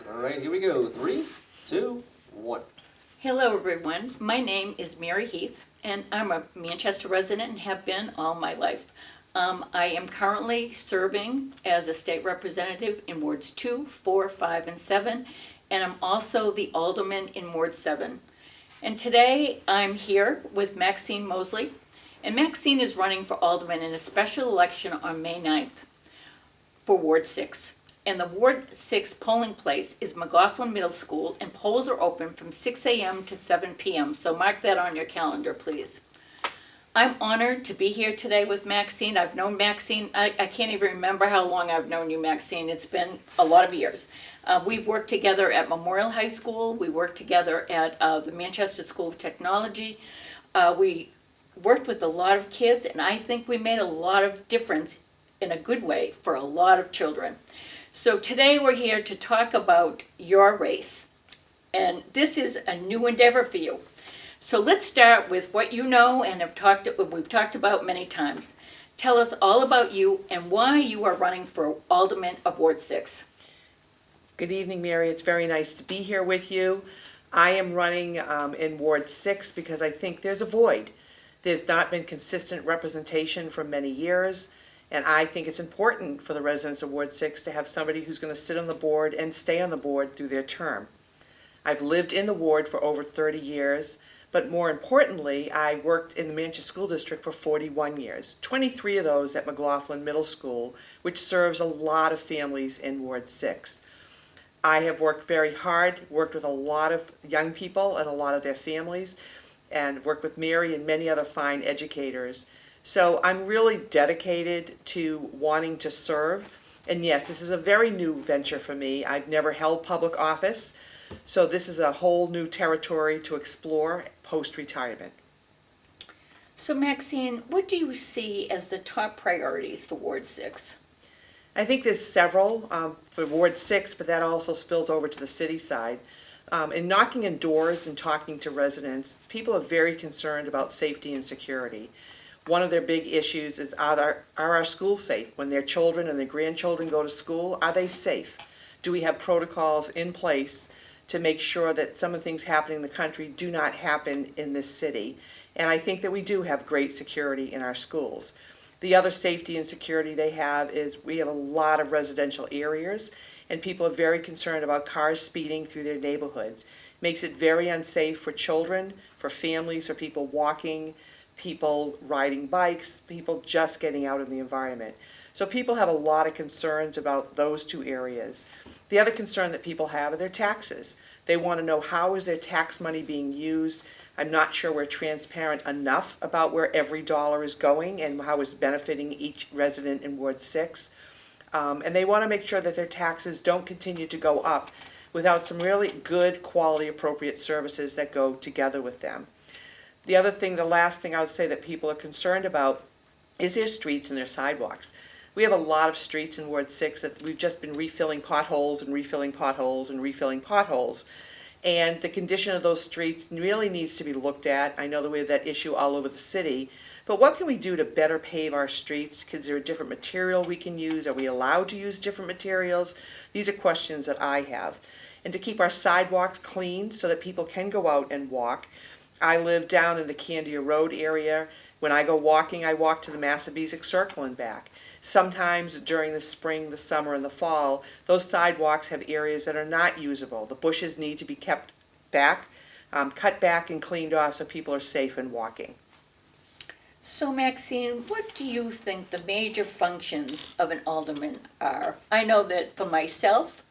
All right, here we go. 3, 2, 1. Hello everyone, my name is Mary Heath and I'm a Manchester resident and have been all my life. I am currently serving as a state representative in Wards 2, 4, 5, and 7, and I'm also the Alderman in Ward 7. And today I'm here with Maxine Mosely, and Maxine is running for Alderman in a special election on May 9th for Ward 6. And the Ward 6 polling place is McLaughlin Middle School, and polls are open from 6 a.m. to 7 p.m., so mark that on your calendar, please. I'm honored to be here today with Maxine. I've known Maxine, I can't even remember how long I've known you, Maxine. It's been a lot of years. We've worked together at Memorial High School. We worked together at the Manchester School of Technology. We worked with a lot of kids, and I think we made a lot of difference in a good way for a lot of children. So today we're here to talk about your race, and this is a new endeavor for you. So let's start with what you know and we've talked about many times. Tell us all about you and why you are running for Alderman of Ward 6. Good evening, Mary. It's very nice to be here with you. I am running in Ward 6 because I think there's a void. There's not been consistent representation for many years. And I think it's important for the residents of Ward 6 to have somebody who's going to sit on the board and stay on the board through their term. I've lived in the ward for over 30 years, but more importantly, I worked in the Manchester School District for 41 years, 23 of those at McLaughlin Middle School, which serves a lot of families in Ward 6. I have worked very hard, worked with a lot of young people and a lot of their families, and worked with Mary and many other fine educators. So I'm really dedicated to wanting to serve. And yes, this is a very new venture for me. I've never held public office, so this is a whole new territory to explore post-retirement. So Maxine, what do you see as the top priorities for Ward 6? I think there's several for Ward 6, but that also spills over to the city side. In knocking on doors and talking to residents, people are very concerned about safety and security. One of their big issues is, are our schools safe? When their children and their grandchildren go to school, are they safe? Do we have protocols in place to make sure that some of the things happening in the country do not happen in this city? And I think that we do have great security in our schools. The other safety and security they have is we have a lot of residential areas, and people are very concerned about cars speeding through their neighborhoods. Makes it very unsafe for children, for families, for people walking, people riding bikes, people just getting out in the environment. So people have a lot of concerns about those two areas. The other concern that people have are their taxes. They want to know, how is their tax money being used? I'm not sure we're transparent enough about where every dollar is going and how it's benefiting each resident in Ward 6. And they want to make sure that their taxes don't continue to go up without some really good quality appropriate services that go together with them. The other thing, the last thing I would say that people are concerned about is their streets and their sidewalks. We have a lot of streets in Ward 6 that we've just been refilling potholes and refilling potholes and refilling potholes. And the condition of those streets really needs to be looked at. I know that we have that issue all over the city. But what can we do to better pave our streets? Is there a different material we can use? Are we allowed to use different materials? These are questions that I have. And to keep our sidewalks clean so that people can go out and walk. I live down in the Candia Road area. When I go walking, I walk to the Massapequa Circle and back. Sometimes during the spring, the summer, and the fall, those sidewalks have areas that are not usable. The bushes need to be kept back, cut back and cleaned off so people are safe in walking. So Maxine, what do you think the major functions of an alderman are? I know that for myself,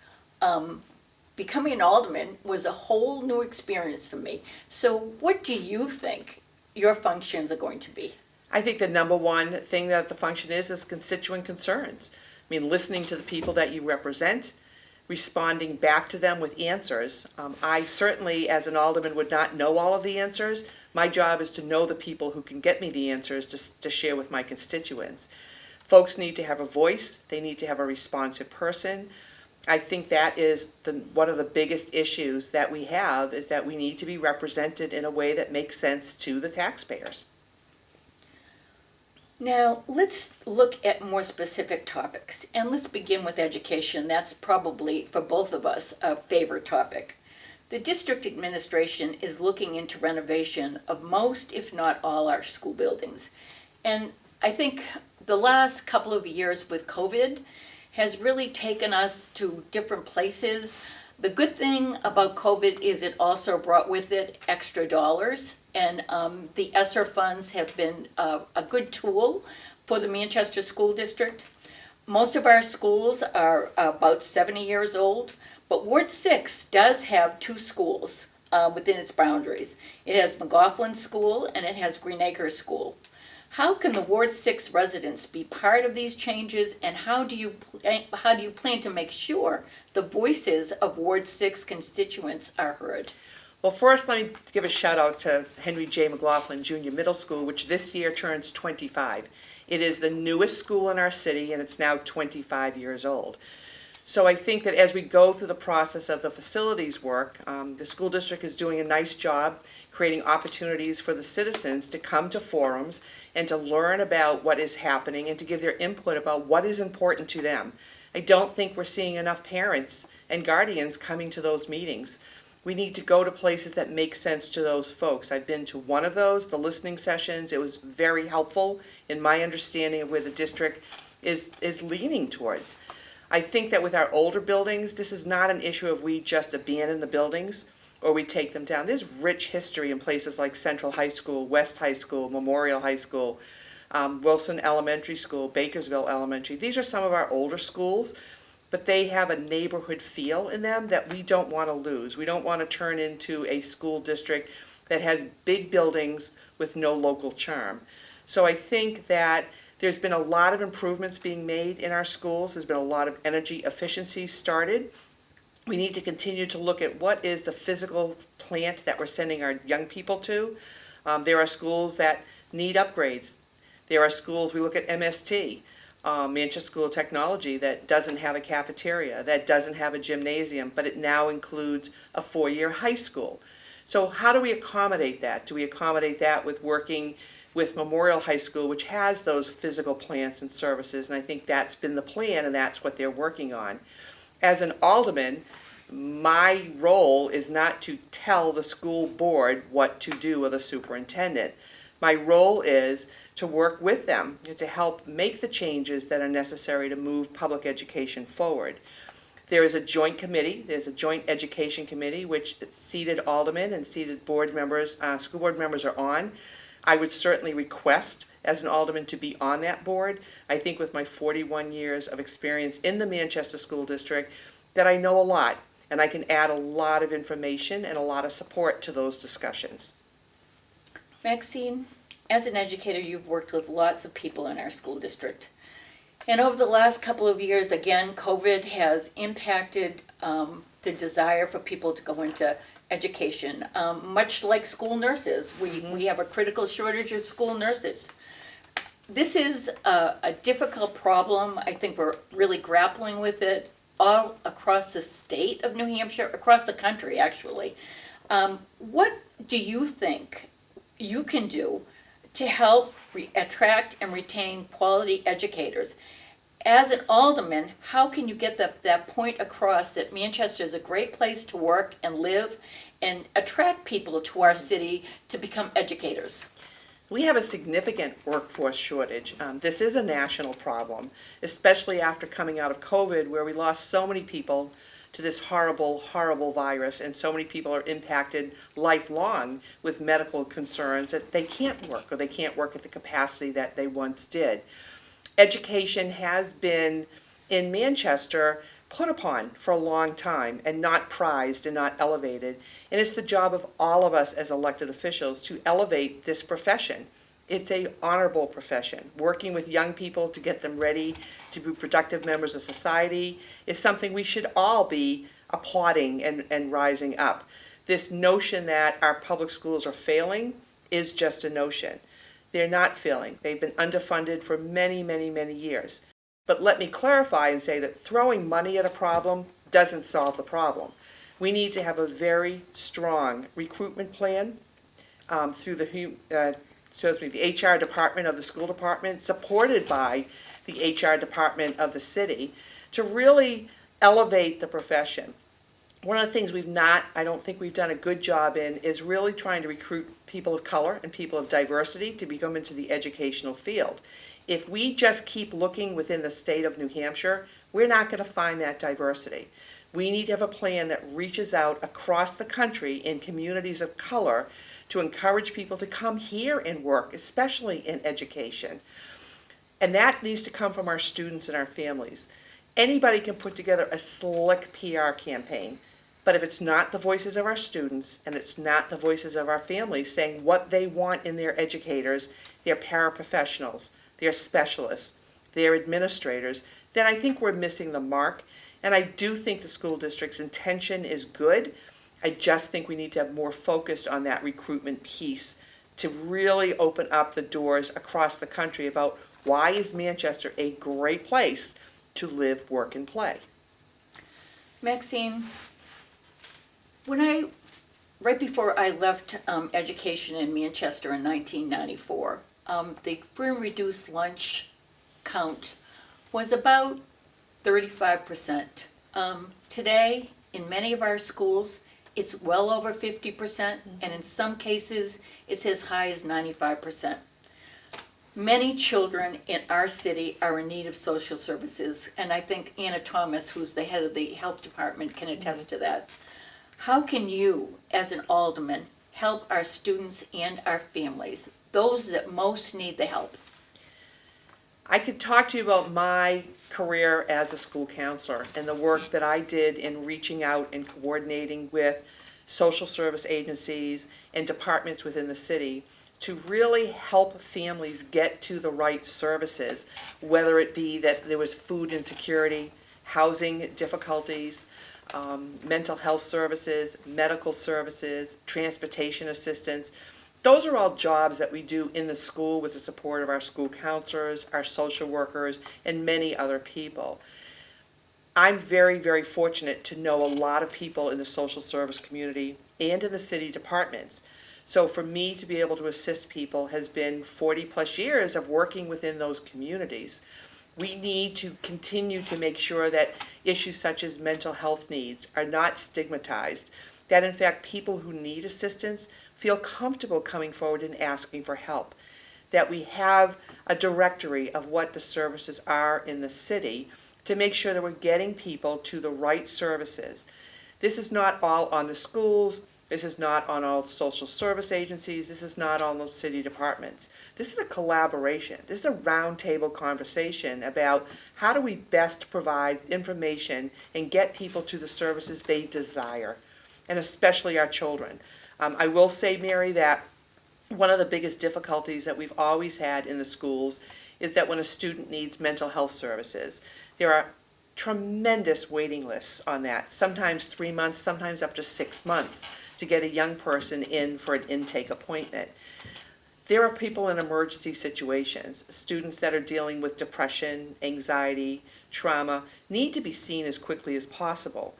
becoming an alderman was a whole new experience for me. So what do you think your functions are going to be? I think the number one thing that the function is constituent concerns. I mean, listening to the people that you represent, responding back to them with answers. I certainly, as an alderman, would not know all of the answers. My job is to know the people who can get me the answers to share with my constituents. Folks need to have a voice. They need to have a responsive person. I think that is one of the biggest issues that we have, is that we need to be represented in a way that makes sense to the taxpayers. Now, let's look at more specific topics, and let's begin with education. That's probably, for both of us, a favorite topic. The district administration is looking into renovation of most, if not all, our school buildings. And I think the last couple of years with COVID has really taken us to different places. The good thing about COVID is it also brought with it extra dollars, and the ESSER funds have been a good tool for the Manchester School District. Most of our schools are about 70 years old, but Ward 6 does have two schools within its boundaries. It has McGoughlin School and it has Green Acres School. How can the Ward 6 residents be part of these changes, and how do you plan to make sure the voices of Ward 6 constituents are heard? Well, first, let me give a shout out to Henry J. McLaughlin Junior Middle School, which this year turns 25. It is the newest school in our city, and it's now 25 years old. So I think that as we go through the process of the facilities work, the school district is doing a nice job creating opportunities for the citizens to come to forums and to learn about what is happening and to give their input about what is important to them. I don't think we're seeing enough parents and guardians coming to those meetings. We need to go to places that make sense to those folks. I've been to one of those, the listening sessions. It was very helpful in my understanding of where the district is leaning towards. I think that with our older buildings, this is not an issue of we just abandon the buildings or we take them down. There's rich history in places like Central High School, West High School, Memorial High School, Wilson Elementary School, Bakersville Elementary. These are some of our older schools, but they have a neighborhood feel in them that we don't want to lose. We don't want to turn into a school district that has big buildings with no local charm. So I think that there's been a lot of improvements being made in our schools. There's been a lot of energy efficiency started. We need to continue to look at what is the physical plant that we're sending our young people to. There are schools that need upgrades. There are schools, we look at MST, Manchester School of Technology, that doesn't have a cafeteria, that doesn't have a gymnasium, but it now includes a four-year high school. So how do we accommodate that? Do we accommodate that with working with Memorial High School, which has those physical plants and services? And I think that's been the plan, and that's what they're working on. As an alderman, my role is not to tell the school board what to do with a superintendent. My role is to work with them and to help make the changes that are necessary to move public education forward. There is a joint committee, there's a joint education committee, which seated aldermen and seated board members, school board members are on. I would certainly request as an alderman to be on that board. I think with my 41 years of experience in the Manchester School District that I know a lot, and I can add a lot of information and a lot of support to those discussions. Maxine, as an educator, you've worked with lots of people in our school district. And over the last couple of years, again, COVID has impacted the desire for people to go into education. Much like school nurses, we have a critical shortage of school nurses. This is a difficult problem. I think we're really grappling with it all across the state of New Hampshire, across the country, actually. What do you think you can do to help attract and retain quality educators? As an alderman, how can you get that point across that Manchester is a great place to work and live and attract people to our city to become educators? We have a significant workforce shortage. This is a national problem, especially after coming out of COVID, where we lost so many people to this horrible, horrible virus, and so many people are impacted lifelong with medical concerns that they can't work, or they can't work at the capacity that they once did. Education has been, in Manchester, put upon for a long time and not prized and not elevated. And it's the job of all of us as elected officials to elevate this profession. It's an honorable profession. Working with young people to get them ready to be productive members of society is something we should all be applauding and rising up. This notion that our public schools are failing is just a notion. They're not failing. They've been underfunded for many, many, many years. But let me clarify and say that throwing money at a problem doesn't solve the problem. We need to have a very strong recruitment plan through the the HR department of the school department, supported by the HR department of the city, to really elevate the profession. One of the things I don't think we've done a good job in, is really trying to recruit people of color and people of diversity to become into the educational field. If we just keep looking within the state of New Hampshire, we're not going to find that diversity. We need to have a plan that reaches out across the country in communities of color to encourage people to come here and work, especially in education. And that needs to come from our students and our families. Anybody can put together a slick PR campaign, but if it's not the voices of our students and it's not the voices of our families saying what they want in their educators, their paraprofessionals, their specialists, their administrators, then I think we're missing the mark. And I do think the school district's intention is good. I just think we need to have more focus on that recruitment piece to really open up the doors across the country about why is Manchester a great place to live, work, and play. Maxine, right before I left education in Manchester in 1994, the free and reduced lunch count was about 35%. Today, in many of our schools, it's well over 50%, and in some cases, it's as high as 95%. Many children in our city are in need of social services, and I think Anna Thomas, who's the head of the health department, can attest to that. How can you, as an alderman, help our students and our families, those that most need the help? I could talk to you about my career as a school counselor and the work that I did in reaching out and coordinating with social service agencies and departments within the city to really help families get to the right services, whether it be that there was food insecurity, housing difficulties, mental health services, medical services, transportation assistance. Those are all jobs that we do in the school with the support of our school counselors, our social workers, and many other people. I'm very, very fortunate to know a lot of people in the social service community and in the city departments. So for me to be able to assist people has been 40 plus years of working within those communities. We need to continue to make sure that issues such as mental health needs are not stigmatized, that in fact people who need assistance feel comfortable coming forward and asking for help, that we have a directory of what the services are in the city to make sure that we're getting people to the right services. This is not all on the schools, this is not on all the social service agencies, this is not on those city departments. This is a collaboration, this is a roundtable conversation about how do we best provide information and get people to the services they desire, and especially our children. I will say, Mary, that one of the biggest difficulties that we've always had in the schools is that when a student needs mental health services, there are tremendous waiting lists on that, sometimes 3 months, sometimes up to 6 months to get a young person in for an intake appointment. There are people in emergency situations, students that are dealing with depression, anxiety, trauma, need to be seen as quickly as possible.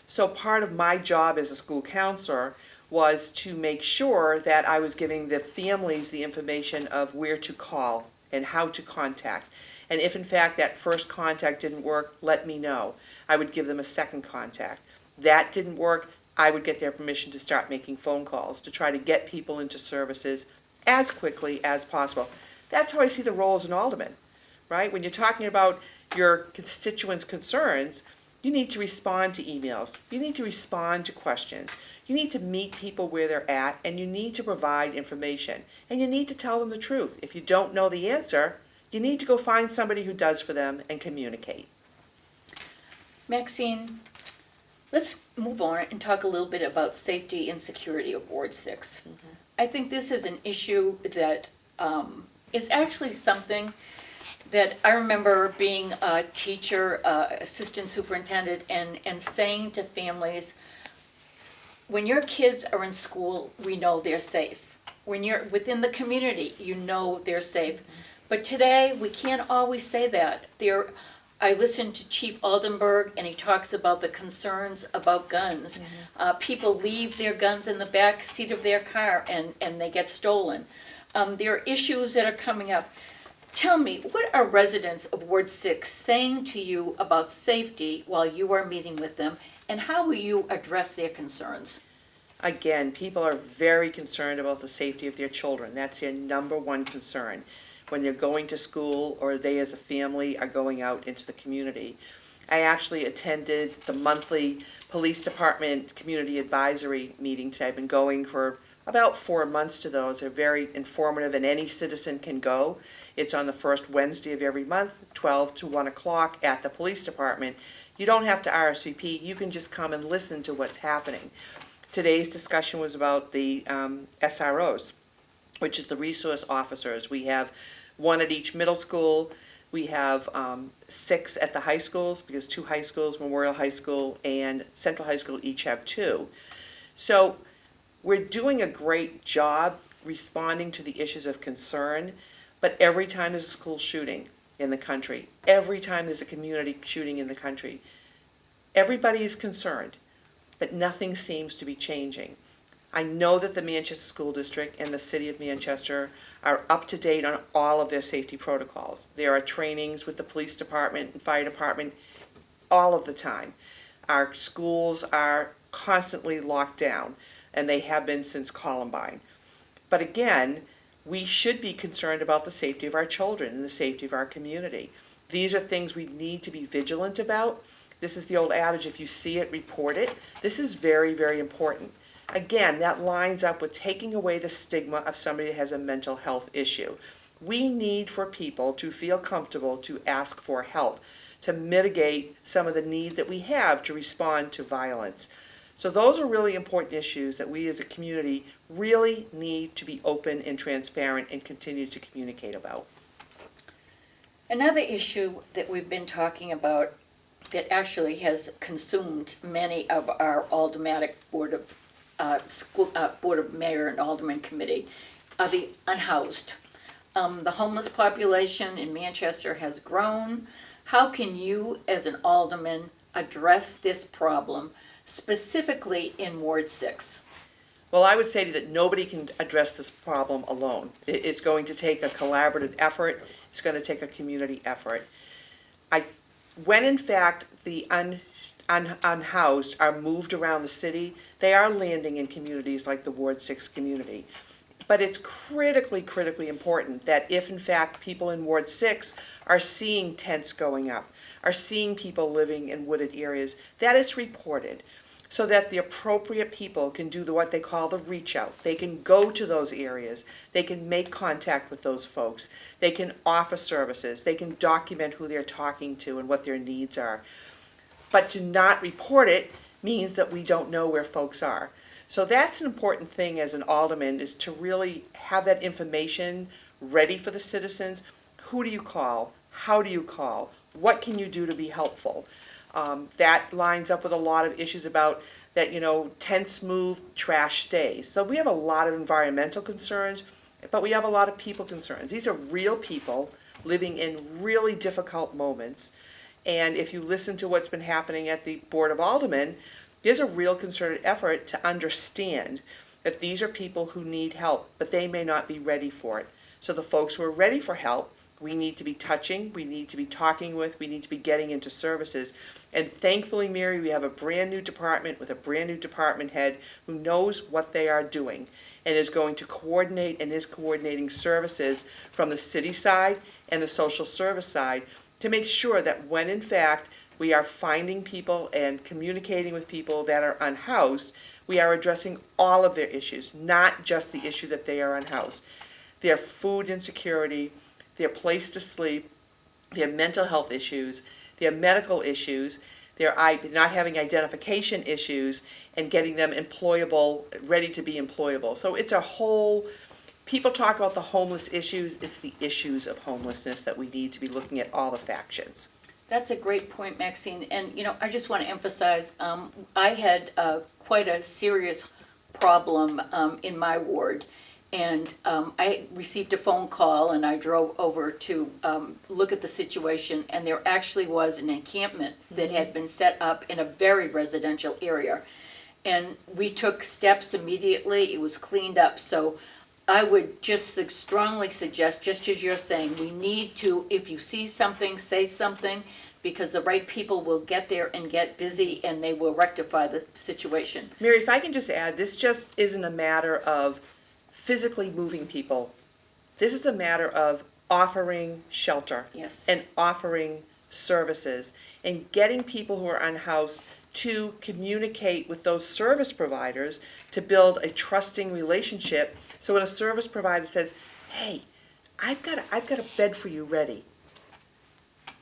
So part of my job as a school counselor was to make sure that I was giving the families the information of where to call and how to contact. And if in fact that first contact didn't work, let me know. I would give them a second contact. That didn't work, I would get their permission to start making phone calls to try to get people into services as quickly as possible. That's how I see the role as an alderman, right? When you're talking about your constituents' concerns, you need to respond to emails. You need to respond to questions. You need to meet people where they're at, and you need to provide information. And you need to tell them the truth. If you don't know the answer, you need to go find somebody who does for them and communicate. Maxine, let's move on and talk a little bit about safety and security of Ward 6. Mm-hmm. I think this is an issue that is actually something that I remember being a teacher, assistant superintendent, and saying to families, when your kids are in school, we know they're safe. When you're within the community, you know they're safe. But today, we can't always say that. I listened to Chief Aldenberg, and he talks about the concerns about guns. Mm-hmm. People leave their guns in the back seat of their car, and they get stolen. there are issues that are coming up. Tell me, what are residents of Ward 6 saying to you about safety while you are meeting with them, and how will you address their concerns? Again, people are very concerned about the safety of their children. That's their number one concern when they're going to school or they as a family are going out into the community. I actually attended the monthly police department community advisory meetings. I've been going for about 4 months to those. They're very informative and any citizen can go. It's on the first Wednesday of every month, 12 to 1 o'clock at the police department. You don't have to RSVP, you can just come and listen to what's happening. Today's discussion was about the SROs, which is the resource officers. We have one at each middle school. We have 6 at the high schools, because 2 high schools, Memorial High School and Central High School, each have 2. So we're doing a great job responding to the issues of concern, but every time there's a school shooting in the country, every time there's a community shooting in the country, everybody is concerned, but nothing seems to be changing. I know that the Manchester School District and the City of Manchester are up to date on all of their safety protocols. There are trainings with the police department and fire department all of the time. Our schools are constantly locked down, and they have been since Columbine. But again, we should be concerned about the safety of our children and the safety of our community. These are things we need to be vigilant about. This is the old adage, if you see it, report it. This is very, very important. Again, that lines up with taking away the stigma of somebody that has a mental health issue. We need for people to feel comfortable to ask for help, to mitigate some of the need that we have to respond to violence. So those are really important issues that we as a community really need to be open and transparent and continue to communicate about. Another issue that we've been talking about that actually has consumed many of our aldermanic board of mayor and alderman committee are the unhoused. The homeless population in Manchester has grown. How can you, as an alderman, address this problem, specifically in Ward 6? Well, I would say to you that nobody can address this problem alone. It's going to take a collaborative effort. It's going to take a community effort. When in fact the unhoused are moved around the city, they are landing in communities like the Ward 6 community. But it's critically important that if in fact people in Ward 6 are seeing tents going up, are seeing people living in wooded areas, that it's reported, so that the appropriate people can do what they call the reach out. They can go to those areas, they can make contact with those folks, they can offer services, they can document who they're talking to and what their needs are. But to not report it means that we don't know where folks are. So that's an important thing as an alderman, is to really have that information ready for the citizens. Who do you call? How do you call? What can you do to be helpful? That lines up with a lot of issues about that, tents move, trash stays. So we have a lot of environmental concerns, but we have a lot of people concerns. These are real people living in really difficult moments. And if you listen to what's been happening at the Board of Aldermen, there's a real concerted effort to understand that these are people who need help, but they may not be ready for it. So the folks who are ready for help, we need to be touching, we need to be talking with, we need to be getting into services. And thankfully, Mary, we have a brand new department with a brand new department head who knows what they are doing and is going to coordinate and is coordinating services from the city side and the social service side to make sure that when in fact we are finding people and communicating with people that are unhoused, we are addressing all of their issues, not just the issue that they are unhoused. Their food insecurity, their place to sleep, their mental health issues, their medical issues, their not having identification issues, and getting them employable, ready to be employable. So it's a whole, people talk about the homeless issues, it's the issues of homelessness that we need to be looking at all the factions. That's a great point, Maxine. And, I just want to emphasize, I had quite a serious problem in my ward. And I received a phone call and I drove over to look at the situation, and there actually was an encampment that had been set up in a very residential area. And we took steps immediately. It was cleaned up. So I would just strongly suggest, just as you're saying, we need to, if you see something, say something, because the right people will get there and get busy and they will rectify the situation. Mary, if I can just add, this just isn't a matter of physically moving people. This is a matter of offering shelter. Yes. And offering services and getting people who are unhoused to communicate with those service providers to build a trusting relationship. So when a service provider says, hey, I've got a bed for you ready.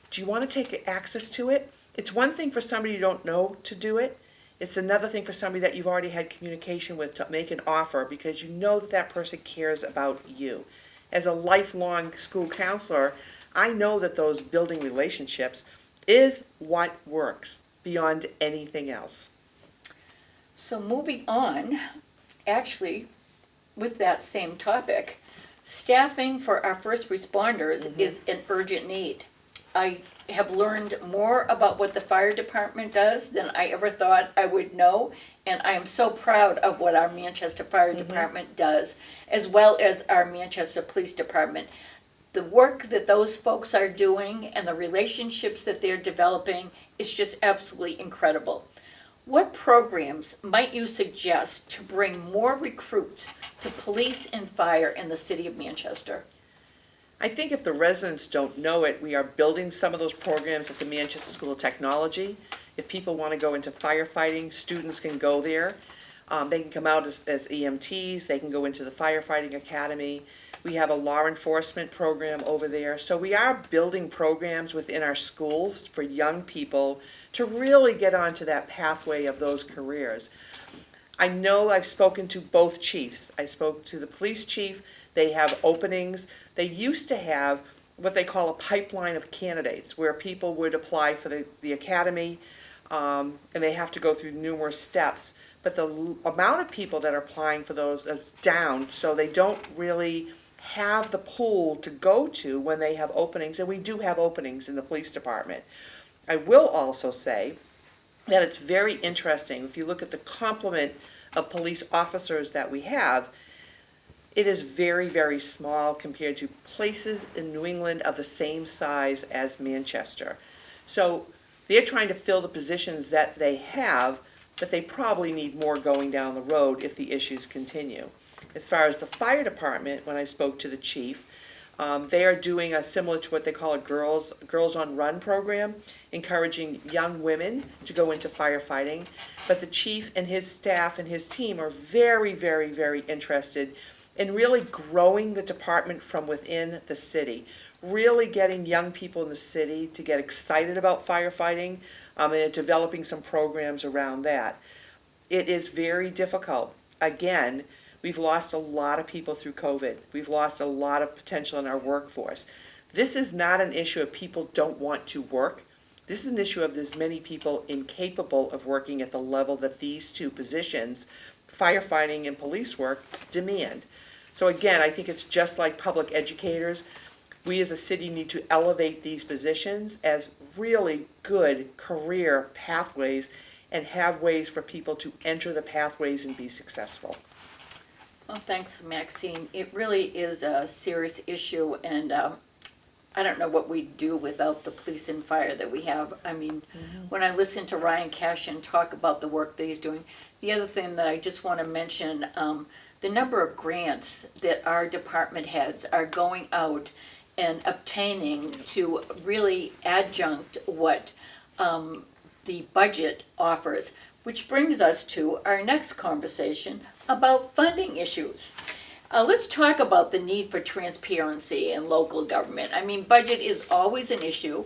Do you want to take access to it? It's one thing for somebody you don't know to do it. It's another thing for somebody that you've already had communication with to make an offer because you know that that person cares about you. As a lifelong school counselor, I know that those building relationships is what works beyond anything else. So moving on, actually, with that same topic, staffing for our first responders is an urgent need. I have learned more about what the fire department does than I ever thought I would know, and I am so proud of what our Manchester Fire Department does, as well as our Manchester Police Department. The work that those folks are doing and the relationships that they're developing is just absolutely incredible. What programs might you suggest to bring more recruits to police and fire in the city of Manchester? I think if the residents don't know it, we are building some of those programs at the Manchester School of Technology. If people want to go into firefighting, students can go there. They can come out as EMTs, they can go into the firefighting academy. We have a law enforcement program over there. So we are building programs within our schools for young people to really get onto that pathway of those careers. I know I've spoken to both chiefs. I spoke to the police chief. They have openings. They used to have what they call a pipeline of candidates where people would apply for the academy and they have to go through numerous steps. But the amount of people that are applying for those is down, so they don't really have the pool to go to when they have openings, and we do have openings in the police department. I will also say that it's very interesting, if you look at the complement of police officers that we have, it is very, very small compared to places in New England of the same size as Manchester. So they're trying to fill the positions that they have, but they probably need more going down the road if the issues continue. As far as the fire department, when I spoke to the chief, they are doing a similar to what they call a Girls on Run program, encouraging young women to go into firefighting. But the chief and his staff and his team are very, very, very interested in really growing the department from within the city, really getting young people in the city to get excited about firefighting and developing some programs around that. It is very difficult. Again, we've lost a lot of people through COVID. We've lost a lot of potential in our workforce. This is not an issue of people don't want to work. This is an issue of there's many people incapable of working at the level that these two positions, firefighting and police work, demand. So again, I think it's just like public educators. We as a city need to elevate these positions as really good career pathways and have ways for people to enter the pathways and be successful. Well, thanks, Maxine. It really is a serious issue, and I don't know what we'd do without the police and fire that we have. I mean, when I listen to Ryan Cashin talk about the work that he's doing, the other thing that I just want to mention, the number of grants that our department heads are going out and obtaining to really adjunct what the budget offers, which brings us to our next conversation about funding issues. Let's talk about the need for transparency in local government. I mean, budget is always an issue.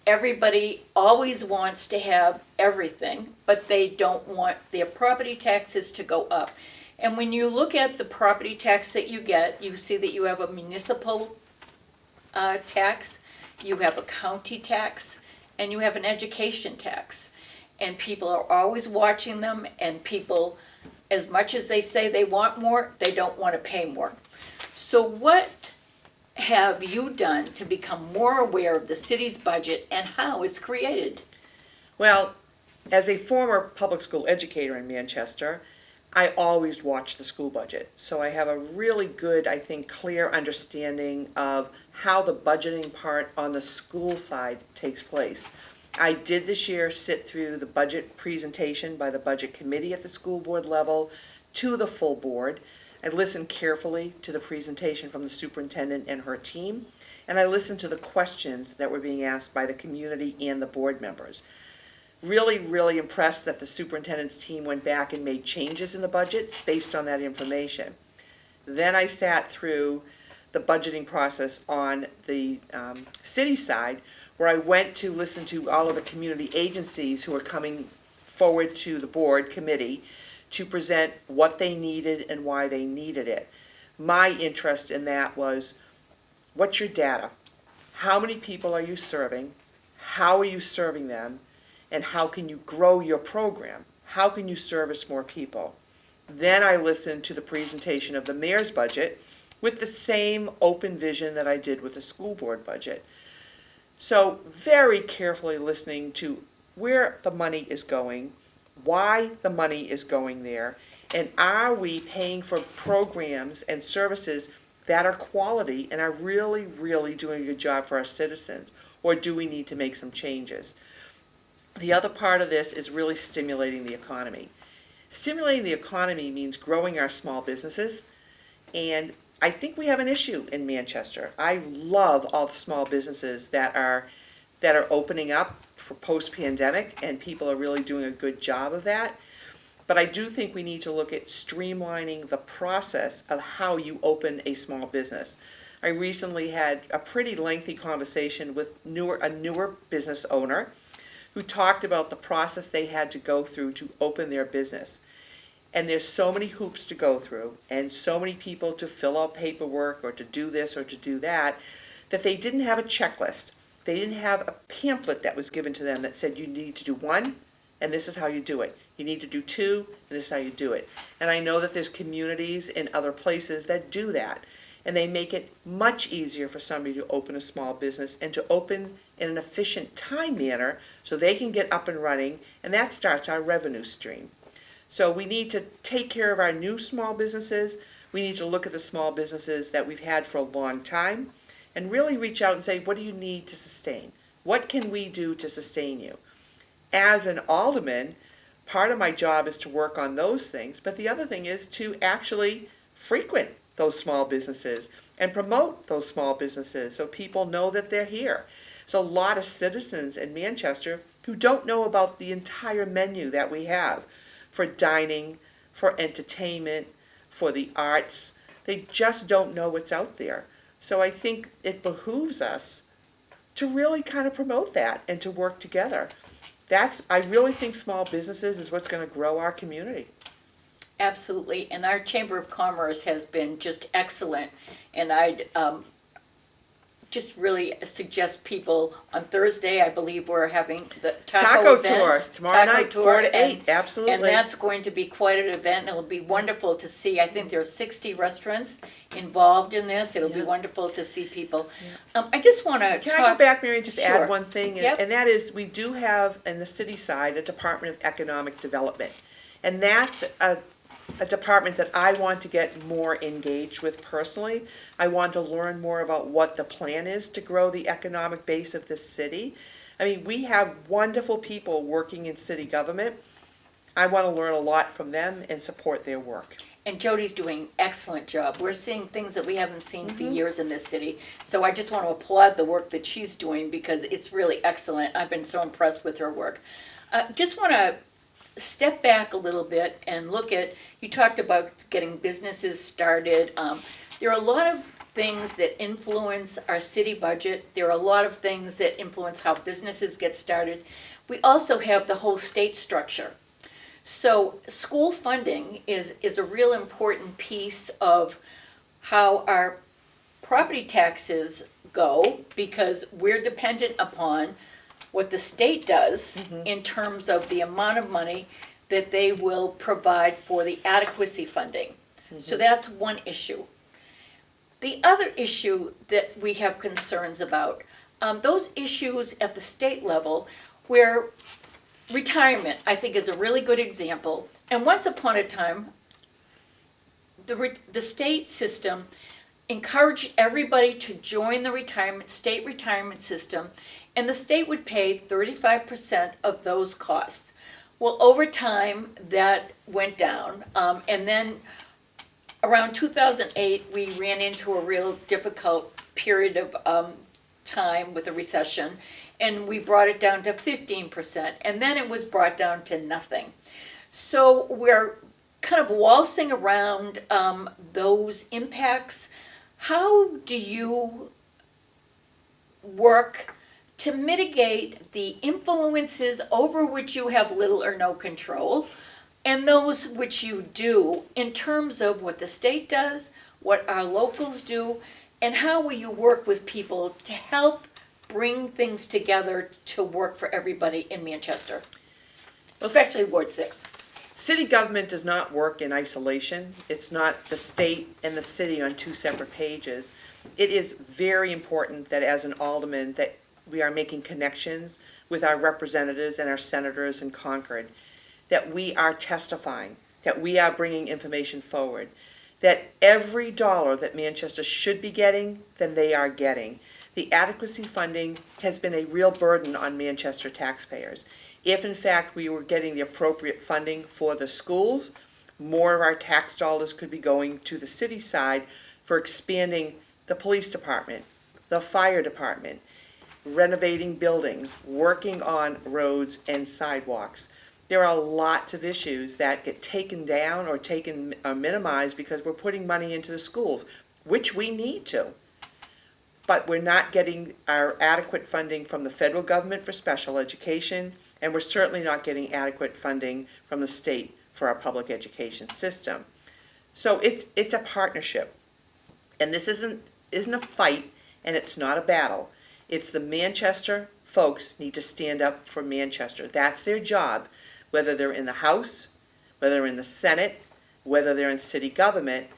Everybody always wants to have everything, but they don't want their property taxes to go up. And when you look at the property tax that you get, you see that you have a municipal tax, you have a county tax, and you have an education tax. And people are always watching them, and people, as much as they say they want more, they don't want to pay more. So what have you done to become more aware of the city's budget and how it's created? Well, as a former public school educator in Manchester, I always watch the school budget. So I have a really good, I think, clear understanding of how the budgeting part on the school side takes place. I did this year sit through the budget presentation by the budget committee at the school board level to the full board. I listened carefully to the presentation from the superintendent and her team, and I listened to the questions that were being asked by the community and the board members. Really, really impressed that the superintendent's team went back and made changes in the budgets based on that information. Then I sat through the budgeting process on the city side, where I went to listen to all of the community agencies who are coming forward to the board committee to present what they needed and why they needed it. My interest in that was, what's your data? How many people are you serving? How are you serving them? And how can you grow your program? How can you service more people? Then I listened to the presentation of the mayor's budget with the same open vision that I did with the school board budget. So very carefully listening to where the money is going, why the money is going there, and are we paying for programs and services that are quality and are really, really doing a good job for our citizens, or do we need to make some changes? The other part of this is really stimulating the economy. Stimulating the economy means growing our small businesses, and I think we have an issue in Manchester. I love all the small businesses that are opening up for post-pandemic, and people are really doing a good job of that. But I do think we need to look at streamlining the process of how you open a small business. I recently had a pretty lengthy conversation with a newer business owner who talked about the process they had to go through to open their business. And there's so many hoops to go through and so many people to fill out paperwork or to do this or to do that, that they didn't have a checklist. They didn't have a pamphlet that was given to them that said you need to do 1 and this is how you do it. You need to do 2 and this is how you do it. And I know that there's communities in other places that do that. And they make it much easier for somebody to open a small business and to open in an efficient time manner so they can get up and running, and that starts our revenue stream. So we need to take care of our new small businesses. We need to look at the small businesses that we've had for a long time and really reach out and say, what do you need to sustain? What can we do to sustain you? As an alderman, part of my job is to work on those things, but the other thing is to actually frequent those small businesses and promote those small businesses so people know that they're here. So a lot of citizens in Manchester who don't know about the entire menu that we have for dining, for entertainment, for the arts. They just don't know what's out there. So I think it behooves us to really kind of promote that and to work together. I really think small businesses is what's going to grow our community. Absolutely, and our Chamber of Commerce has been just excellent, and I'd just really suggest people on Thursday, I believe we're having the taco event. Tour tomorrow night, 4 to 8, absolutely. And that's going to be quite an event, and it'll be wonderful to see. I think there's 60 restaurants involved in this. It'll be wonderful to see people. I just want to Can I go back, Mary, and just Sure. add one thing? Yep. And that is, we do have, in the city side, a Department of Economic Development. And that's a department that I want to get more engaged with personally. I want to learn more about what the plan is to grow the economic base of this city. I mean, we have wonderful people working in city government. I want to learn a lot from them and support their work. And Jody's doing an excellent job. We're seeing things that we haven't seen for years in this city. So I just want to applaud the work that she's doing because it's really excellent. I've been so impressed with her work. Just want to step back a little bit and look at, you talked about getting businesses started. There are a lot of things that influence our city budget. There are a lot of things that influence how businesses get started. We also have the whole state structure. So school funding is a real important piece of how our property taxes go, because we're dependent upon what the state does in terms of the amount of money that they will provide for the adequacy funding. So that's one issue. The other issue that we have concerns about, those issues at the state level where retirement, I think, is a really good example. And once upon a time, the state system encouraged everybody to join the state retirement system, and the state would pay 35% of those costs. Well, over time, that went down, and then around 2008, we ran into a real difficult period of time with a recession, and we brought it down to 15%, and then it was brought down to nothing. So we're kind of waltzing around those impacts. How do you work to mitigate the influences over which you have little or no control, and those which you do, in terms of what the state does, what our locals do, and how will you work with people to help bring things together to work for everybody in Manchester, especially Ward 6? City government does not work in isolation. It's not the state and the city on two separate pages. It is very important that as an alderman that we are making connections with our representatives and our senators in Concord, that we are testifying, that we are bringing information forward, that every dollar that Manchester should be getting, then they are getting. The adequacy funding has been a real burden on Manchester taxpayers. If in fact we were getting the appropriate funding for the schools, more of our tax dollars could be going to the city side for expanding the police department, the fire department, renovating buildings, working on roads and sidewalks. There are lots of issues that get taken down or minimized because we're putting money into the schools, which we need to. But we're not getting our adequate funding from the federal government for special education, and we're certainly not getting adequate funding from the state for our public education system. So it's a partnership. And this isn't a fight, and it's not a battle. It's the Manchester folks need to stand up for Manchester. That's their job, whether they're in the House, whether they're in the Senate, whether they're in city government.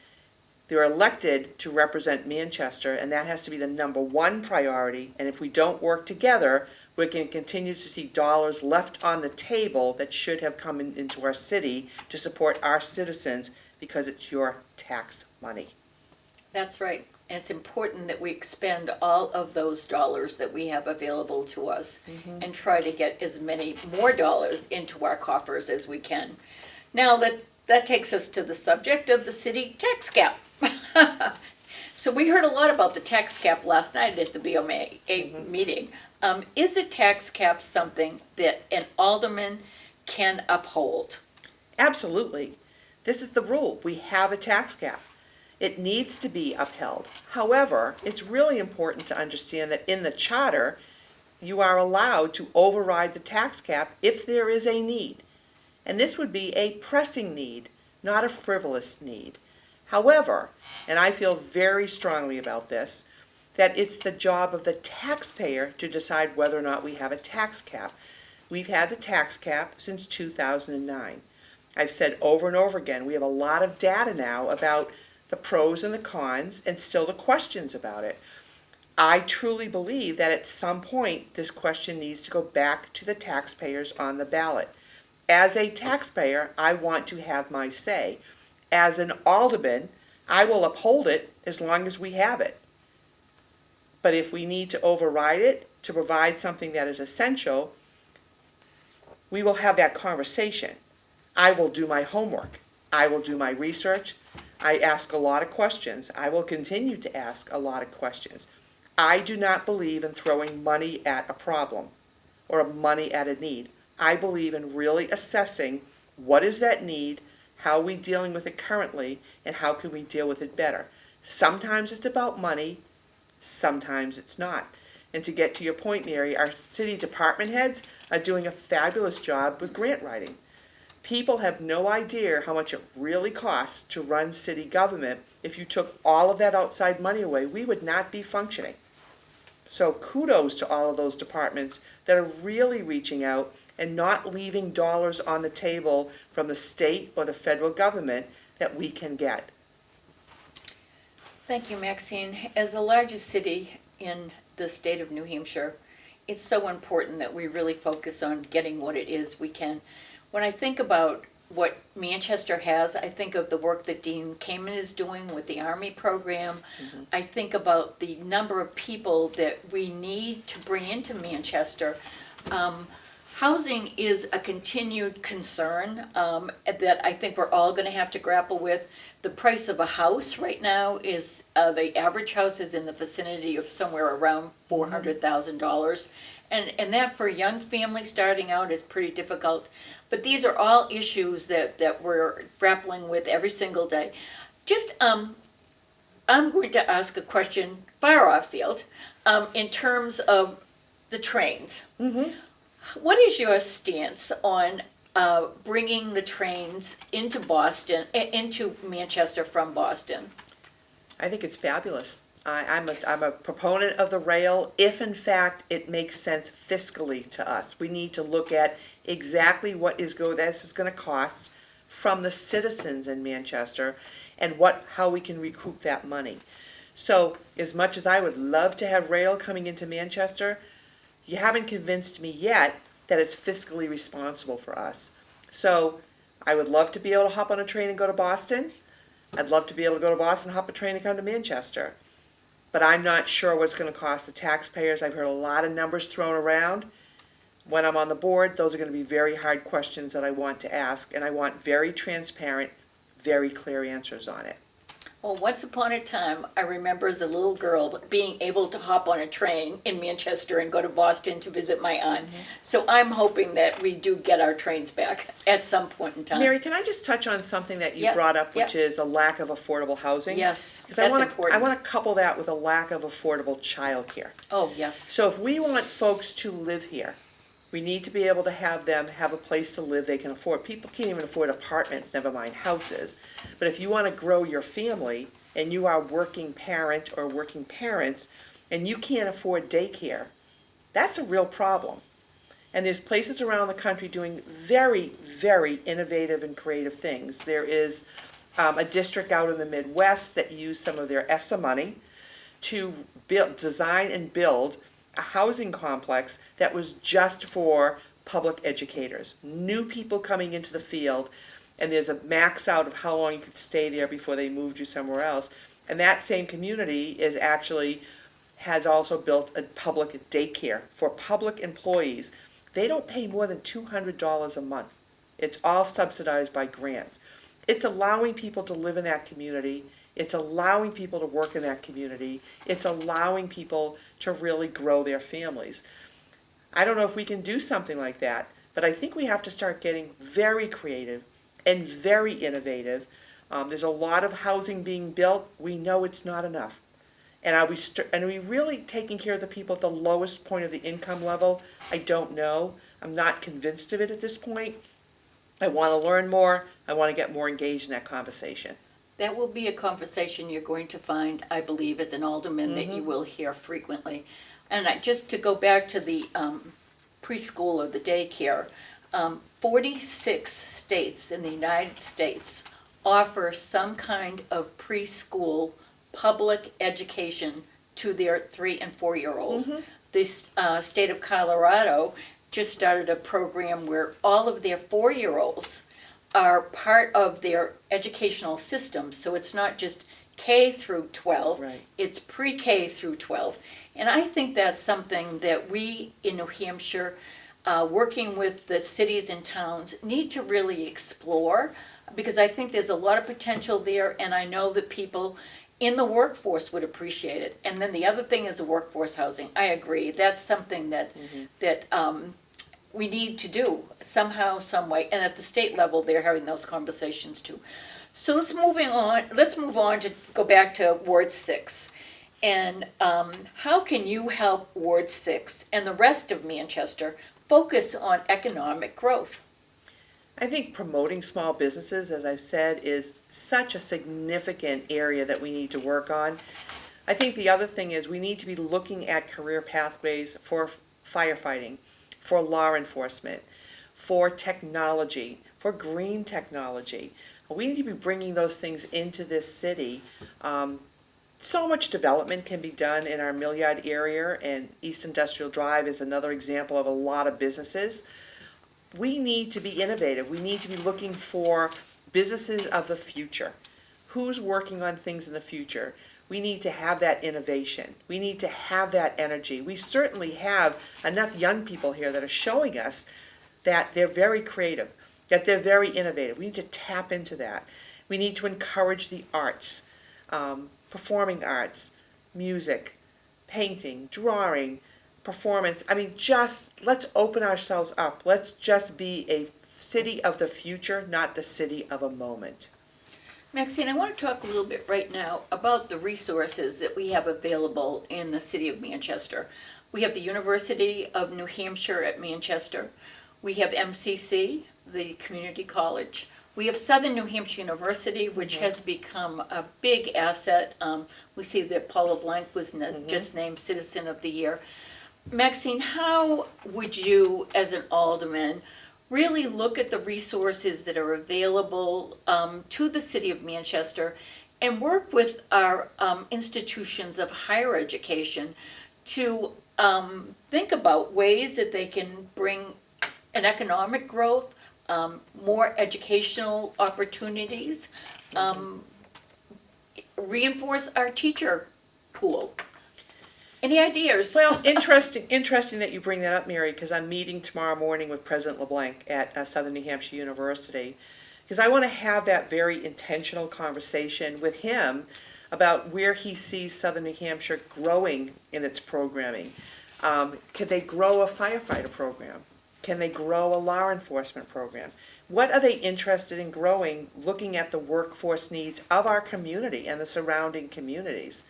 They're elected to represent Manchester, and that has to be the number one priority. And if we don't work together, we can continue to see dollars left on the table that should have come into our city to support our citizens because it's your tax money. That's right. And it's important that we expend all of those dollars that we have available to us and try to get as many more dollars into our coffers as we can. Now that takes us to the subject of the city tax cap. So we heard a lot about the tax cap last night at the BOMA meeting. Is a tax cap something that an alderman can uphold? Absolutely. This is the rule. We have a tax cap. It needs to be upheld. However, it's really important to understand that in the charter, you are allowed to override the tax cap if there is a need. And this would be a pressing need, not a frivolous need. However, and I feel very strongly about this, that it's the job of the taxpayer to decide whether or not we have a tax cap. We've had the tax cap since 2009. I've said over and over again, we have a lot of data now about the pros and the cons and still the questions about it. I truly believe that at some point this question needs to go back to the taxpayers on the ballot. As a taxpayer, I want to have my say. As an alderman, I will uphold it as long as we have it. But if we need to override it to provide something that is essential, we will have that conversation. I will do my homework. I will do my research. I ask a lot of questions. I will continue to ask a lot of questions. I do not believe in throwing money at a problem or money at a need. I believe in really assessing what is that need, how are we dealing with it currently, and how can we deal with it better. Sometimes it's about money, sometimes it's not. And to get to your point, Mary, our city department heads are doing a fabulous job with grant writing. People have no idea how much it really costs to run city government. If you took all of that outside money away, we would not be functioning. So kudos to all of those departments that are really reaching out and not leaving dollars on the table from the state or the federal government that we can get. Thank you, Maxine. As the largest city in the state of New Hampshire, it's so important that we really focus on getting what it is we can. When I think about what Manchester has. I think of the work that Dean Kamen is doing with the Army program. I think about the number of people that we need to bring into Manchester. Housing is a continued concern that I think we're all going to have to grapple with. The price of a house right now is, the average house is in the vicinity of somewhere around $400,000. And that for a young family starting out is pretty difficult. But these are all issues that we're grappling with every single day. Just, I'm going to ask a question far off field in terms of the trains. What is your stance on bringing the trains into Boston, into Manchester from Boston? I think it's fabulous. I'm a proponent of the rail if in fact it makes sense fiscally to us. We need to look at exactly what this is going to cost from the citizens in Manchester and how we can recoup that money. So as much as I would love to have rail coming into Manchester, you haven't convinced me yet that it's fiscally responsible for us. So I would love to be able to hop on a train and go to Boston. I'd love to be able to go to Boston, hop a train and come to Manchester. But I'm not sure what's going to cost the taxpayers. I've heard a lot of numbers thrown around. When I'm on the board, those are going to be very hard questions that I want to ask, and I want very transparent, very clear answers on it. Well, once upon a time, I remember as a little girl being able to hop on a train in Manchester and go to Boston to visit my aunt. So I'm hoping that we do get our trains back at some point in time. Mary, can I just touch on something that you Yep, brought up, which yep. is a lack of affordable housing? Yes, Because that's I important. want to couple that with a lack of affordable childcare. Oh, yes. So if we want folks to live here, we need to be able to have them have a place to live they can afford. People can't even afford apartments, never mind houses. But if you want to grow your family and you are a working parent or working parents and you can't afford daycare, that's a real problem. And there's places around the country doing very, very innovative and creative things. There is a district out in the Midwest that used some of their ESSA money to design and build a housing complex that was just for public educators, new people coming into the field, and there's a max out of how long you could stay there before they moved you somewhere else. And that same community has also built a public daycare for public employees. They don't pay more than $200 a month. It's all subsidized by grants. It's allowing people to live in that community. It's allowing people to work in that community. It's allowing people to really grow their families. I don't know if we can do something like that, but I think we have to start getting very creative and very innovative. There's a lot of housing being built. We know it's not enough. And are we really taking care of the people at the lowest point of the income level? I don't know. I'm not convinced of it at this point. I want to learn more. I want to get more engaged in that conversation. That will be a conversation you're going to find, I believe, as an alderman that you will hear frequently. And just to go back to the preschool or the daycare, 46 states in the United States offer some kind of preschool public education to their 3 and 4 year olds. The state of Colorado just started a program where all of their 4-year-olds are part of their educational system. So it's not just K through 12, Right. It's pre-K through 12. And I think that's something that we in New Hampshire, working with the cities and towns, need to really explore, because I think there's a lot of potential there, and I know that people in the workforce would appreciate it. And then the other thing is the workforce housing. I agree. That's something that we need to do somehow, some way. And at the state level, they're having those conversations too. So let's move on to go back to Ward 6. And how can you help Ward 6 and the rest of Manchester focus on economic growth? I think promoting small businesses, as I've said, is such a significant area that we need to work on. I think the other thing is we need to be looking at career pathways for firefighting, for law enforcement, for technology, for green technology. We need to be bringing those things into this city. So much development can be done in our Millyard area, and East Industrial Drive is another example of a lot of businesses. we need to be innovative. We need to be looking for businesses of the future. Who's working on things in the future? We need to have that innovation. We need to have that energy. We certainly have enough young people here that are showing us that they're very creative, that they're very innovative. We need to tap into that. We need to encourage the arts, performing arts, music, painting, drawing, performance. I mean, just let's open ourselves up. Let's just be a city of the future, not the city of a moment. Maxine, I want to talk a little bit right now about the resources that we have available in the city of Manchester. We have the University of New Hampshire at Manchester. We have MCC, the community college. We have Southern New Hampshire University, which has become a big asset. We see that Paula Blank was just named Citizen of the Year. Maxine, how would you, as an alderman, really look at the resources that are available to the city of Manchester and work with our institutions of higher education to think about ways that they can bring an economic growth, more educational opportunities, reinforce our teacher pool? Any ideas? Well, interesting that you bring that up, Mary, because I'm meeting tomorrow morning with President LeBlanc at Southern New Hampshire University, because I want to have that very intentional conversation with him about where he sees Southern New Hampshire growing in its programming. Can they grow a firefighter program? Can they grow a law enforcement program? What are they interested in growing, looking at the workforce needs of our community and the surrounding communities?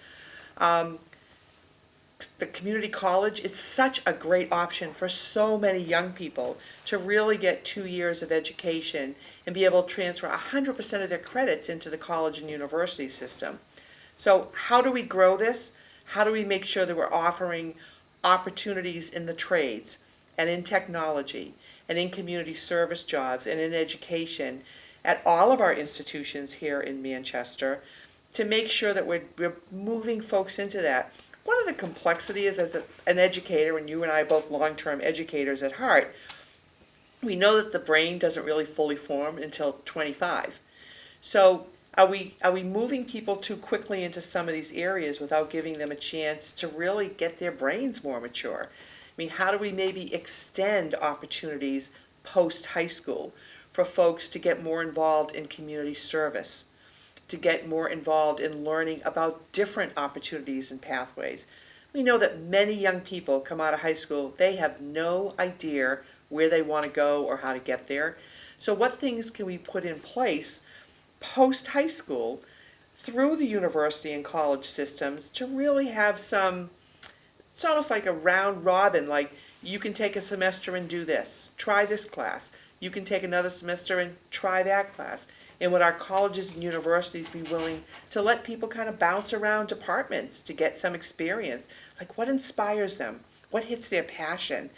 The community college is such a great option for so many young people to really get 2 years of education and be able to transfer 100% of their credits into the college and university system. So how do we grow this? How do we make sure that we're offering opportunities in the trades and in technology and in community service jobs and in education at all of our institutions here in Manchester to make sure that we're moving folks into that? One of the complexities as an educator, and you and I are both long-term educators at heart, we know that the brain doesn't really fully form until 25. So are we moving people too quickly into some of these areas without giving them a chance to really get their brains more mature? I mean, how do we maybe extend opportunities post-high school for folks to get more involved in community service, to get more involved in learning about different opportunities and pathways? We know that many young people come out of high school, they have no idea where they want to go or how to get there. So what things can we put in place post-high school through the university and college systems to really have some, it's almost like a round robin, like you can take a semester and do this, try this class. You can take another semester and try that class. And would our colleges and universities be willing to let people kind of bounce around departments to get some experience? Like, what inspires them? What hits their passion?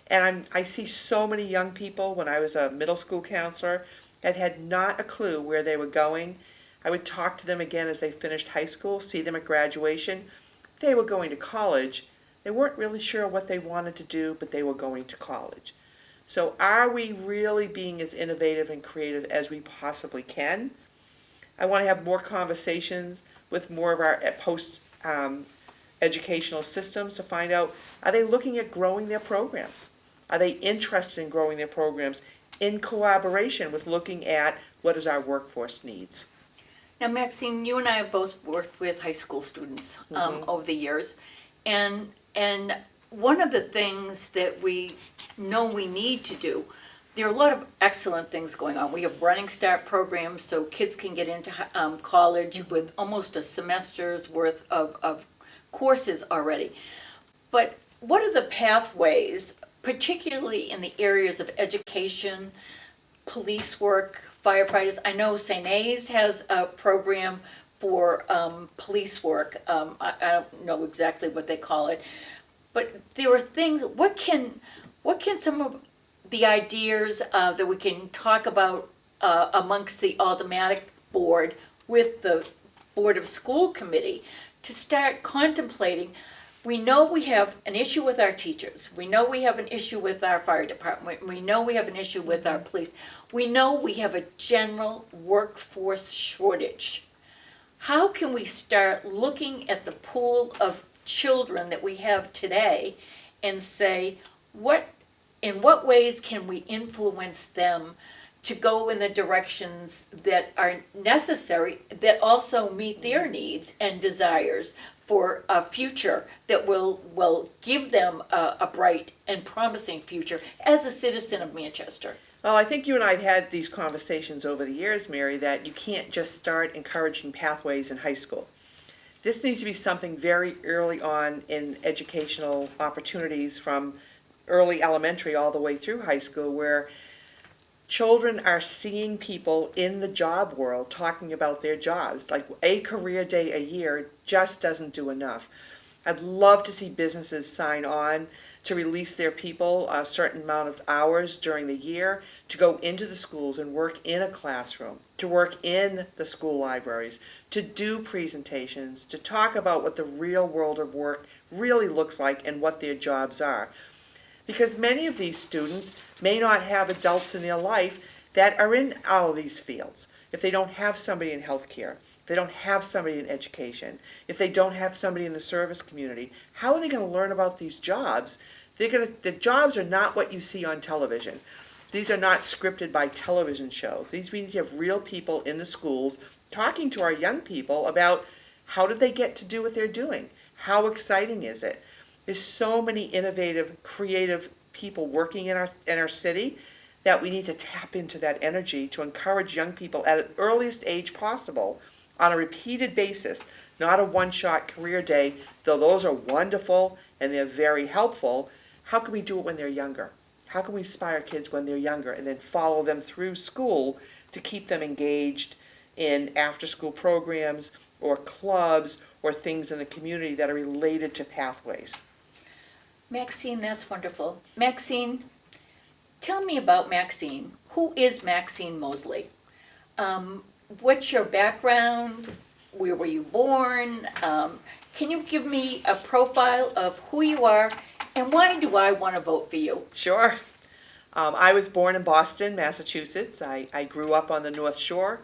And I see so many young people, when I was a middle school counselor, that had not a clue where they were going. I would talk to them again as they finished high school, see them at graduation. They were going to college. They weren't really sure what they wanted to do, but they were going to college. So are we really being as innovative and creative as we possibly can? I want to have more conversations with more of our post-educational systems to find out, are they looking at growing their programs? Are they interested in growing their programs in collaboration with looking at what is our workforce needs? Now, Maxine, you and I have both worked with high school students over the years, and one of the things that we know we need to do, there are a lot of excellent things going on. We have Running Start programs so kids can get into college with almost a semester's worth of courses already. But what are the pathways, particularly in the areas of education, police work, firefighters? I know St. A's has a program for police work. I don't know exactly what they call it. But there are things, what can some of the ideas that we can talk about amongst the Aldermanic Board with the Board of School Committee to start contemplating We know we have an issue with our teachers. We know we have an issue with our fire department. We know we have an issue with our police. We know we have a general workforce shortage. How can we start looking at the pool of children that we have today and say, in what ways can we influence them to go in the directions that are necessary, that also meet their needs and desires for a future that will give them a bright and promising future as a citizen of Manchester? Well, I think you and I have had these conversations over the years, Mary, that you can't just start encouraging pathways in high school. This needs to be something very early on in educational opportunities from early elementary all the way through high school, where children are seeing people in the job world talking about their jobs. Like a career day a year just doesn't do enough. I'd love to see businesses sign on to release their people a certain amount of hours during the year to go into the schools and work in a classroom, to work in the school libraries, to do presentations, to talk about what the real world of work really looks like and what their jobs are. Because many of these students may not have adults in their life that are in all of these fields. If they don't have somebody in healthcare, if they don't have somebody in education, if they don't have somebody in the service community, how are they going to learn about these jobs? The jobs are not what you see on television. These are not scripted by television shows. These means you have real people in the schools talking to our young people about how did they get to do what they're doing? How exciting is it? There's so many innovative, creative people working in our city that we need to tap into that energy to encourage young people at the earliest age possible on a repeated basis, not a one-shot career day, though those are wonderful and they're very helpful. How can we do it when they're younger? How can we inspire kids when they're younger and then follow them through school to keep them engaged in after-school programs or clubs or things in the community that are related to pathways? Maxine, that's wonderful. Maxine, tell me about Maxine. Who is Maxine Mosely? What's your background? Where were you born? Can you give me a profile of who you are and why do I want to vote for you? Sure. I was born in Boston, Massachusetts. I grew up on the North Shore,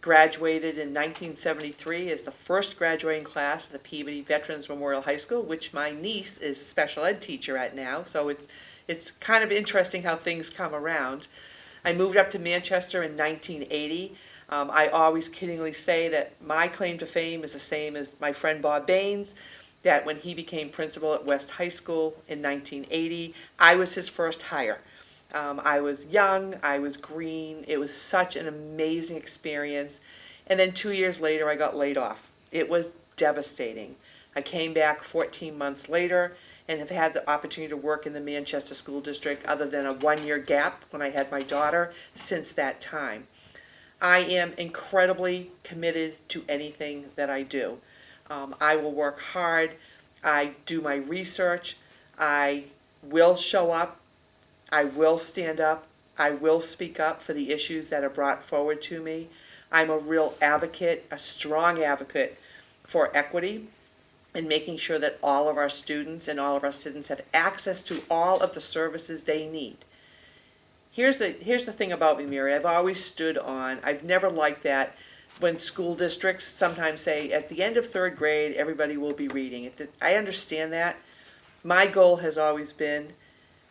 graduated in 1973 as the first graduating class of the Peabody Veterans Memorial High School, which my niece is a special ed teacher at now, so it's kind of interesting how things come around. I moved up to Manchester in 1980. I always kiddingly say that my claim to fame is the same as my friend Bob Baines, that when he became principal at West High School in 1980, I was his first hire. I was young, I was green, it was such an amazing experience. And then 2 years later, I got laid off. It was devastating. I came back 14 months later and have had the opportunity to work in the Manchester School District other than a 1-year gap when I had my daughter since that time. I am incredibly committed to anything that I do. I will work hard, I do my research, I will show up, I will stand up, I will speak up for the issues that are brought forward to me. I'm a real advocate, a strong advocate for equity and making sure that all of our students and all of our citizens have access to all of the services they need. Here's the thing about me, Mary. I've always stood on, I've never liked that when school districts sometimes say at the end of 3rd grade everybody will be reading. I understand that. My goal has always been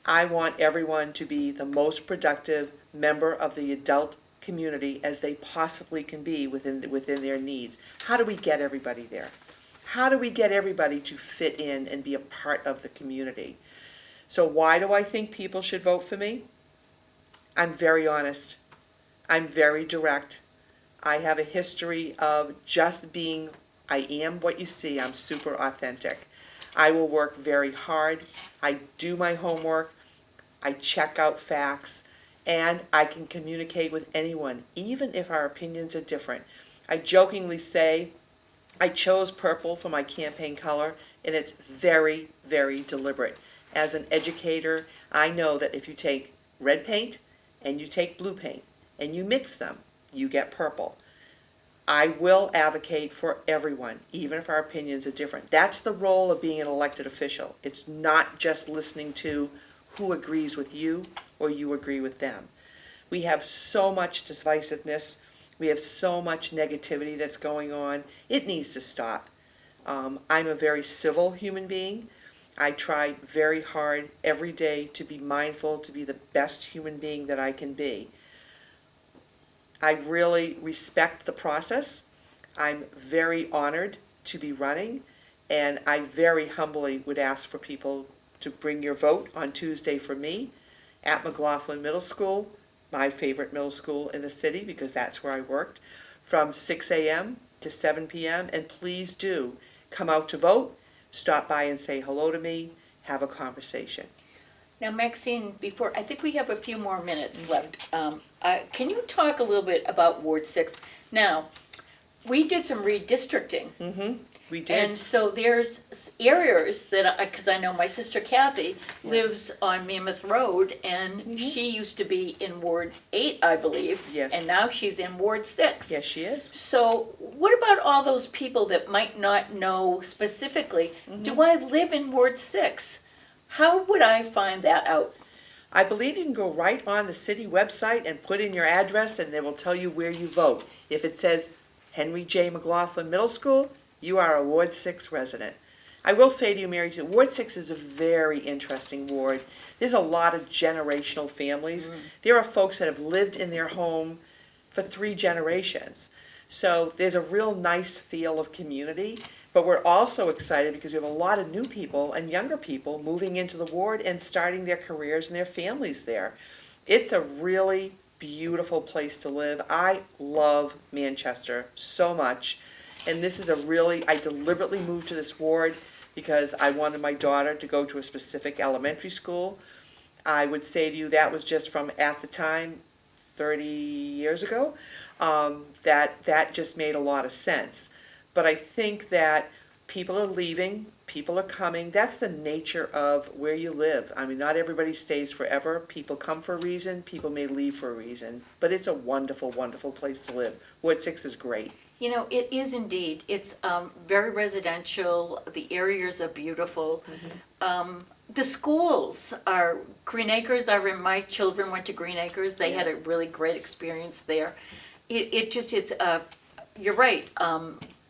I want everyone to be the most productive member of the adult community as they possibly can be within their needs. How do we get everybody there? How do we get everybody to fit in and be a part of the community? So why do I think people should vote for me? I'm very honest. I'm very direct. I have a history of just being, I am what you see. I'm super authentic. I will work very hard. I do my homework. I check out facts. And I can communicate with anyone, even if our opinions are different. I jokingly say I chose purple for my campaign color, and it's very, very deliberate. As an educator, I know that if you take red paint and you take blue paint and you mix them, you get purple. I will advocate for everyone, even if our opinions are different. That's the role of being an elected official. It's not just listening to who agrees with you or you agree with them. We have so much divisiveness. We have so much negativity that's going on. It needs to stop. I'm a very civil human being. I try very hard every day to be mindful, to be the best human being that I can be. I really respect the process. I'm very honored to be running, and I very humbly would ask for people to bring your vote on Tuesday for me at McLaughlin Middle School, my favorite middle school in the city because that's where I worked, from 6 a.m. to 7 p.m. And please do come out to vote, stop by and say hello to me, have a conversation. Now, Maxine, before, I think we have a few more minutes left. Can you talk a little bit about Ward 6? Now, we did some redistricting. We did. And so there's areas that, because I know my sister Kathy lives on Mammoth Road, and she used to be in Ward 8, I believe. Yes. And now she's in Ward 6. Yes, she is. So what about all those people that might not know specifically, do I live in Ward 6? How would I find that out? I believe you can go right on the city website and put in your address, and they will tell you where you vote. If it says Henry J. McLaughlin Middle School, you are a Ward 6 resident. I will say to you, Mary, too, Ward 6 is a very interesting ward. There's a lot of generational families. There are folks that have lived in their home for 3 generations. So there's a real nice feel of community. But we're also excited because we have a lot of new people and younger people moving into the ward and starting their careers and their families there. It's a really beautiful place to live. I love Manchester so much. And this is I deliberately moved to this ward because I wanted my daughter to go to a specific elementary school. I would say to you that was just from, at the time, 30 years ago, that just made a lot of sense. But I think that people are leaving, people are coming. That's the nature of where you live. I mean, not everybody stays forever. People come for a reason, people may leave for a reason. But it's a wonderful, wonderful place to live. Ward 6 is great. You know, it is indeed. It's very residential. The areas are beautiful. The schools are Green Acres. My children went to Green Acres. They had a really great experience there. You're right.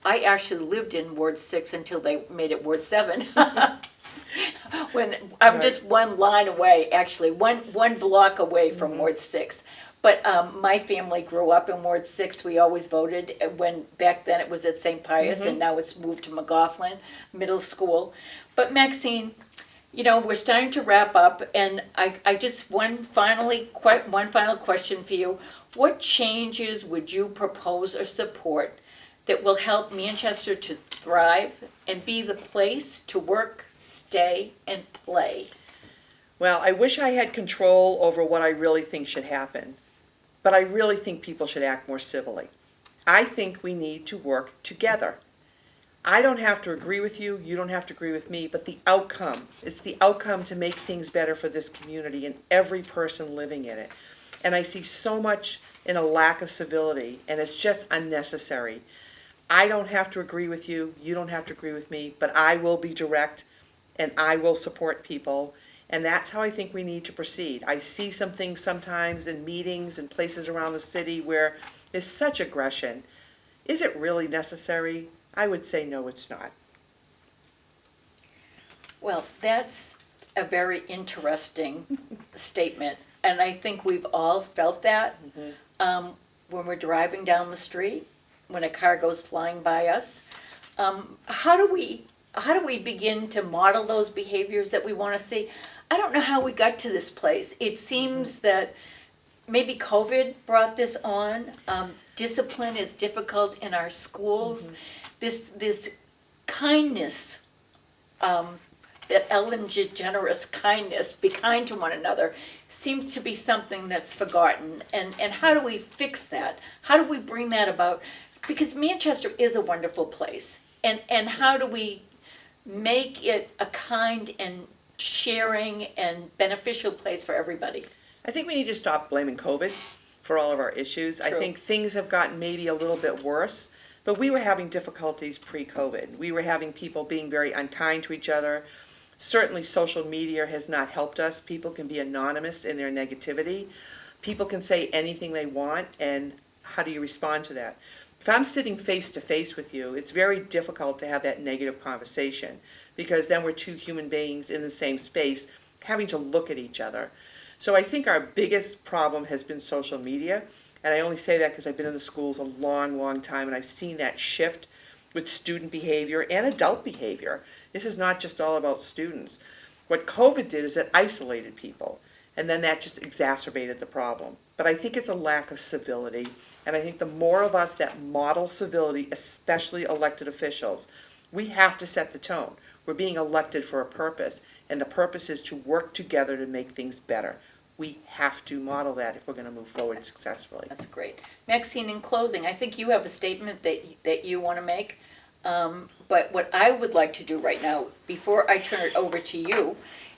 I actually lived in Ward 6 until they made it Ward 7. When I'm just one line away, actually, one block away from Ward 6. But my family grew up in Ward 6. We always voted when back then it was at St. Pius, and now it's moved to McLaughlin Middle School. But Maxine, you know, we're starting to wrap up, and I just one final question for you. What changes would you propose or support that will help Manchester to thrive and be the place to work, stay, and play? Well, I wish I had control over what I really think should happen, but I really think people should act more civilly. I think we need to work together. I don't have to agree with you, you don't have to agree with me, but the outcome, it's the outcome to make things better for this community and every person living in it. And I see so much in a lack of civility, and it's just unnecessary. I don't have to agree with you, you don't have to agree with me, but I will be direct and I will support people. And that's how I think we need to proceed. I see some things sometimes in meetings and places around the city where there's such aggression. Is it really necessary? I would say no, it's not. Well, that's a very interesting statement. And I think we've all felt that when we're driving down the street, when a car goes flying by us. How do we begin to model those behaviors that we want to see? I don't know how we got to this place. It seems that maybe COVID brought this on. Discipline is difficult in our schools. This kindness, that Ellen DeGeneres kindness, be kind to one another, seems to be something that's forgotten. And how do we fix that? How do we bring that about? Because Manchester is a wonderful place. And how do we make it a kind and sharing and beneficial place for everybody? I think we need to stop blaming COVID for all of our issues. I True. think things have gotten maybe a little bit worse, but we were having difficulties pre-COVID. We were having people being very unkind to each other. Certainly social media has not helped us. People can be anonymous in their negativity. People can say anything they want, and how do you respond to that? If I'm sitting face to face with you, it's very difficult to have that negative conversation, because then we're two human beings in the same space having to look at each other. So I think our biggest problem has been social media, and I only say that because I've been in the schools a long, long time, and I've seen that shift with student behavior and adult behavior. This is not just all about students. What COVID did is it isolated people, and then that just exacerbated the problem. But I think it's a lack of civility, and I think the more of us that model civility, especially elected officials, we have to set the tone. We're being elected for a purpose, and the purpose is to work together to make things better. We have to model that if we're going to move forward successfully. That's great. Maxine, in closing, I think you have a statement that you want to make. But what I would like to do right now, before I turn it over to you,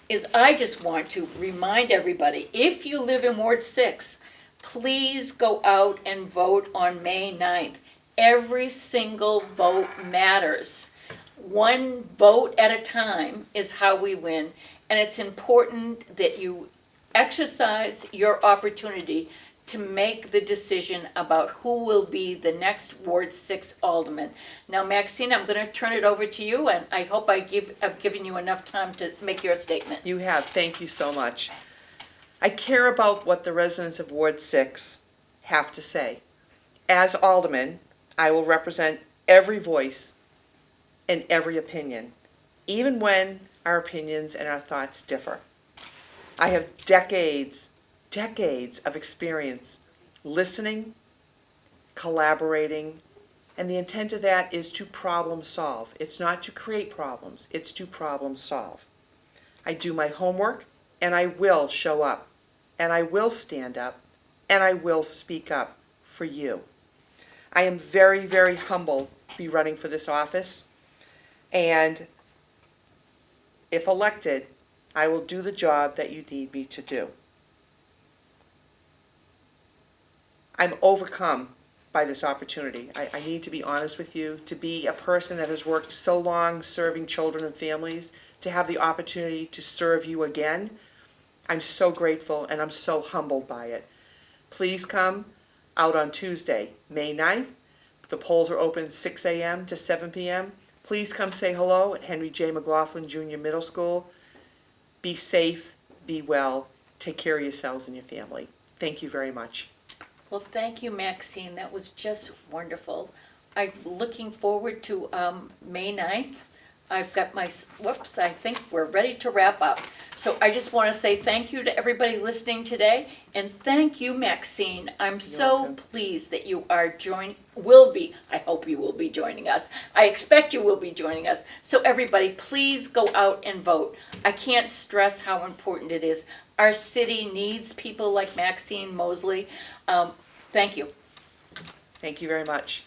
is I just want to remind everybody, if you live in Ward 6, please go out and vote on May 9th. Every single vote matters. One vote at a time is how we win, and it's important that you exercise your opportunity to make the decision about who will be the next Ward 6 Alderman. Now, Maxine, I'm going to turn it over to you, and I hope I've given you enough time to make your statement. You have. Thank you so much. I care about what the residents of Ward 6 have to say. As Alderman, I will represent every voice and every opinion, even when our opinions and our thoughts differ. I have decades of experience listening, collaborating, and the intent of that is to problem solve. It's not to create problems, it's to problem solve. I do my homework, and I will show up, and I will stand up, and I will speak up for you. I am very, very humbled to be running for this office, and if elected, I will do the job that you need me to do. I'm overcome by this opportunity. I need to be honest with you, to be a person that has worked so long serving children and families, to have the opportunity to serve you again. I'm so grateful and I'm so humbled by it. Please come out on Tuesday, May 9th. The polls are open 6 a.m. to 7 p.m. Please come say hello at Henry J. McLaughlin Jr. Middle School. Be safe, be well, take care of yourselves and your family. Thank you very much. Well, thank you, Maxine. That was just wonderful. I'm looking forward to May 9th. I've got my, whoops, I think we're ready to wrap up. So I just want to say thank you to everybody listening today, and thank you, Maxine. I'm so welcome. pleased that you are I hope you will be joining us. I expect you will be joining us. So everybody, please go out and vote. I can't stress how important it is. Our city needs people like Maxine Mosely. Thank you. Thank you very much.